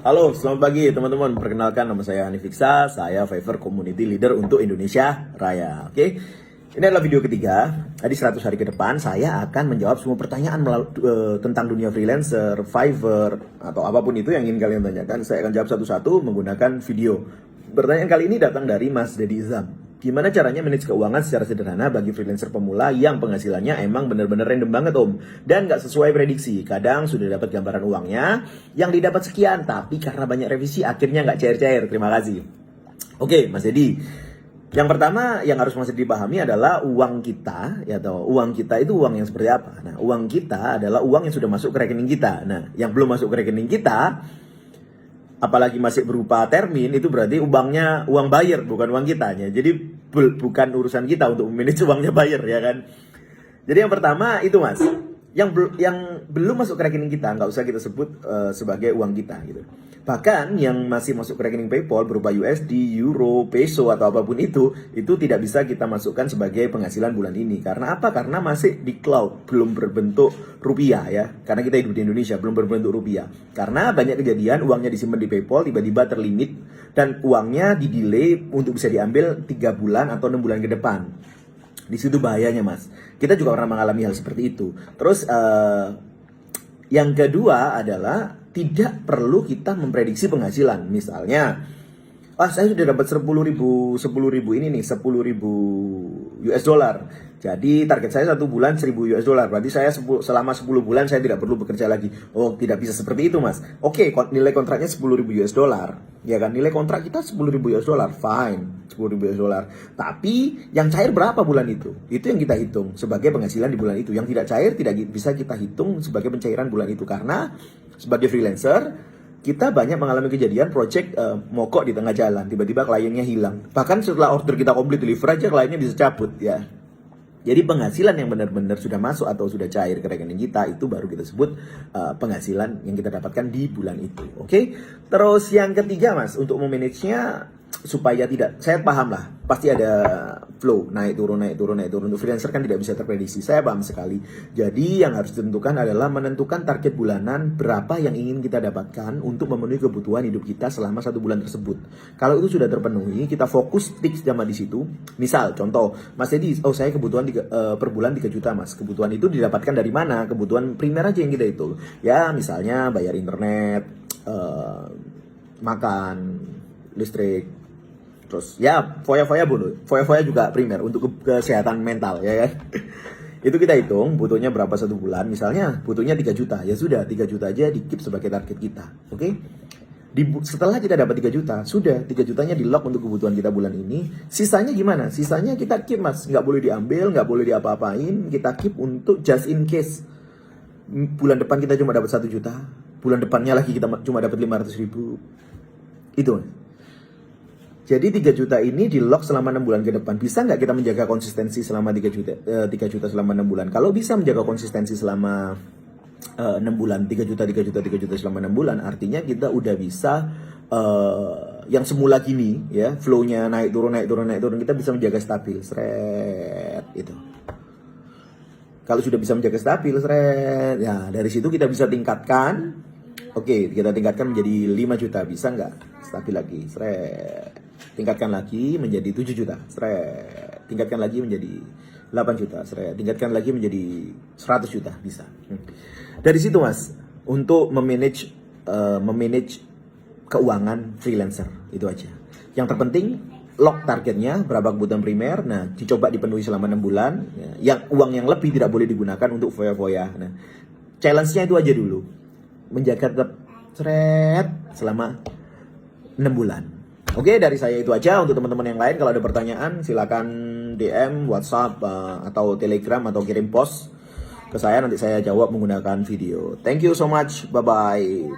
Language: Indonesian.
Halo, selamat pagi teman-teman. Perkenalkan, nama saya Hanif Iksa. Saya Fiverr Community Leader untuk Indonesia Raya. Oke, ini adalah video ketiga. Di 100 hari ke depan, saya akan menjawab semua pertanyaan tentang dunia freelancer, Fiverr, atau apapun itu yang ingin kalian tanyakan. Saya akan jawab satu-satu menggunakan video. Pertanyaan kali ini datang dari Mas Dedi Izam. Gimana caranya manage keuangan secara sederhana bagi freelancer pemula yang penghasilannya emang bener-bener random banget om, dan nggak sesuai prediksi. Kadang sudah dapat gambaran uangnya yang didapat sekian, tapi karena banyak revisi akhirnya nggak cair-cair. Terima kasih. Oke Mas Dedi, yang pertama yang harus masih dipahami adalah uang kita, ya, atau uang kita itu uang yang seperti apa. Nah, uang kita adalah uang yang sudah masuk ke rekening kita. Nah, yang belum masuk ke rekening kita, apalagi masih berupa termin, itu berarti uangnya uang buyer, bukan uang kita ya. Jadi bukan urusan kita untuk memanage uangnya buyer, ya kan. Jadi yang pertama itu Mas, yang belum masuk ke rekening kita nggak usah kita sebut sebagai uang kita gitu. Bahkan yang masih masuk ke rekening PayPal berupa USD, Euro, Peso atau apapun itu tidak bisa kita masukkan sebagai penghasilan bulan ini. Karena apa? Karena masih di cloud, belum berbentuk rupiah ya. Karena kita hidup di Indonesia, belum berbentuk rupiah. Karena banyak kejadian uangnya disimpan di PayPal tiba-tiba terlimit dan uangnya di-delay untuk bisa diambil 3 bulan atau 6 bulan ke depan. Di situ bahayanya Mas. Kita juga pernah mengalami hal seperti itu. Terus yang kedua adalah tidak perlu kita memprediksi penghasilan. Misalnya, saya sudah dapat 10.000 ini nih, 10.000 US dollar. Jadi target saya 1 bulan 1.000 US dollar. Berarti saya selama 10 bulan saya tidak perlu bekerja lagi. Oh, tidak bisa seperti itu Mas. Oke, nilai kontraknya 10.000 US dollar. Ya kan, nilai kontrak kita 10.000 US dollar. Fine, 10.000 US dollar. Tapi yang cair berapa bulan itu? Itu yang kita hitung sebagai penghasilan di bulan itu. Yang tidak cair tidak bisa kita hitung sebagai pencairan bulan itu. Karena sebagai freelancer, kita banyak mengalami kejadian project mogok di tengah jalan, tiba-tiba kliennya hilang. Bahkan setelah order kita komplit deliver aja kliennya bisa cabut ya. Jadi penghasilan yang benar-benar sudah masuk atau sudah cair ke rekening kita, itu baru kita sebut penghasilan yang kita dapatkan di bulan itu. Oke? Terus yang ketiga Mas, untuk memanagenya supaya tidak, saya paham lah, pasti ada flow, naik turun. Untuk freelancer kan tidak bisa terprediksi, saya paham sekali. Jadi yang harus ditentukan adalah menentukan target bulanan berapa yang ingin kita dapatkan untuk memenuhi kebutuhan hidup kita selama 1 bulan tersebut. Kalau itu sudah terpenuhi, kita fokus fix sama di situ. Misal contoh, Mas Edi, saya kebutuhan per bulan 3 juta Mas. Kebutuhan itu didapatkan dari mana? Kebutuhan primer aja yang kita hitung. Ya misalnya bayar internet, makan, listrik, terus ya foya-foya juga primer untuk kesehatan mental ya kan. Itu kita hitung butuhnya berapa 1 bulan. Misalnya butuhnya 3 juta, ya sudah 3 juta aja di keep sebagai target kita. Oke? Setelah kita dapat 3 juta, sudah 3 jutanya di lock untuk kebutuhan kita bulan ini. Sisanya gimana? Sisanya kita keep Mas, nggak boleh diambil, nggak boleh diapa-apain. Kita keep untuk just in case bulan depan kita cuma dapat 1 juta, bulan depannya lagi kita cuma dapat 500.000. Itu Mas. Jadi 3 juta ini di lock selama 6 bulan ke depan. Bisa nggak kita menjaga konsistensi selama 3 juta selama 6 bulan? Kalau bisa menjaga konsistensi selama 6 bulan, 3 juta selama 6 bulan, artinya kita udah bisa yang semula gini ya, flow-nya naik turun, kita bisa menjaga stabil, itu. Kalau sudah bisa menjaga stabil, ya dari situ kita bisa tingkatkan. Oke, kita tingkatkan menjadi 5 juta, bisa nggak? Stabil lagi, tingkatkan lagi menjadi 7 juta, tingkatkan lagi menjadi 8 juta, tingkatkan lagi menjadi 100 juta, bisa. Dari situ Mas, untuk memanage keuangan freelancer, itu aja. Yang terpenting, lock targetnya, berapa kebutuhan primer, nah dicoba dipenuhi selama 6 bulan, yang uang yang lebih tidak boleh digunakan untuk foya-foya. Nah, challenge-nya itu aja dulu, menjaga tetap selama 6 bulan. Oke, dari saya itu aja. Untuk teman-teman yang lain, kalau ada pertanyaan silakan DM, WhatsApp, atau Telegram, atau kirim post ke saya, nanti saya jawab menggunakan video. Thank you so much, bye-bye.